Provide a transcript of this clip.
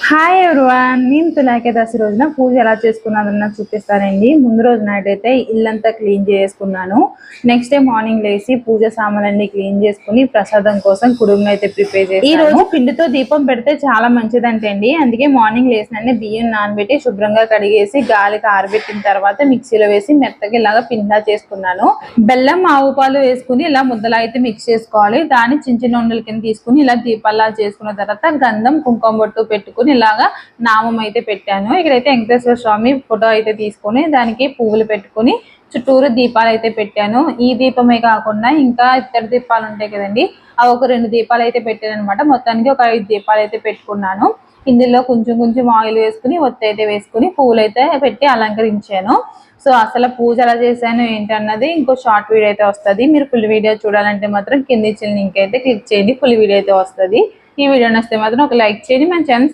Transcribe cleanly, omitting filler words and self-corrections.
Hi everyone, నేను తులాకేదాసి రోజున పూజ ఎలా చేసుకున్నానో చూపిస్తానండి. ముందు రోజు నైట్ అయితే ఇల్లంతా క్లీన్ చేసుకున్నాను. నెక్స్ట్ డే మార్నింగ్ లేసి పూజ సామాన్లన్నీ క్లీన్ చేసుకుని ప్రసాదం కోసం కుడుమును అయితే ప్రిపేర్ చేశాను. ఈ రోజు పిండితో దీపం పెడితే చాలా మంచిదంటే అండి, అందుకే మార్నింగ్ లేసిననే బియ్యం నానబెట్టి శుభ్రంగా కడిగేసి గాలికి ఆరబెట్టిన తర్వాత మిక్సీలో వేసి మెత్తగా ఇలాగా పిండిలా చేసుకున్నాను. బెల్లం ఆవు పాలు వేసుకుని ఇలా ముద్దలా అయితే మిక్స్ చేసుకోవాలి. దాన్ని చిన్న చిన్న ఉండల కింద తీసుకుని ఇలా దీపాలా చేసుకున్న తర్వాత గంధం కుంకుమ బొట్టు పెట్టుకుని ఇలాగా నామం అయితే పెట్టాను. ఇక్కడైతే వెంకటేశ్వర స్వామి ఫోటో అయితే తీసుకొని దానికి పువ్వులు పెట్టుకుని చుట్టూరు దీపాలు అయితే పెట్టాను. ఈ దీపమే కాకుండా ఇంకా ఇతర దీపాలు ఉంటాయి కదండి, అవి ఒక 2 దీపాలు అయితే పెట్టాను అనమాట. మొత్తానికి ఒక 5 దీపాలు అయితే పెట్టుకున్నాను. ఇందులో కొంచెం కొంచెం ఆయిల్ వేసుకుని ఒత్తి అయితే వేసుకుని పువ్వులు అయితే పెట్టి అలంకరించాను. సో అసలు పూజ ఎలా చేశాను ఏంటన్నది ఇంకో షార్ట్ వీడియో అయితే వస్తుంది. మీరు ఫుల్ వీడియో చూడాలంటే మాత్రం కింద ఇచ్చిన లింక్ అయితే క్లిక్ చేయండి, ఫుల్ వీడియో అయితే వస్తుంది. ఈ వీడియో నచ్చితే మాత్రం ఒక లైక్ చేయండి, మన ఛానల్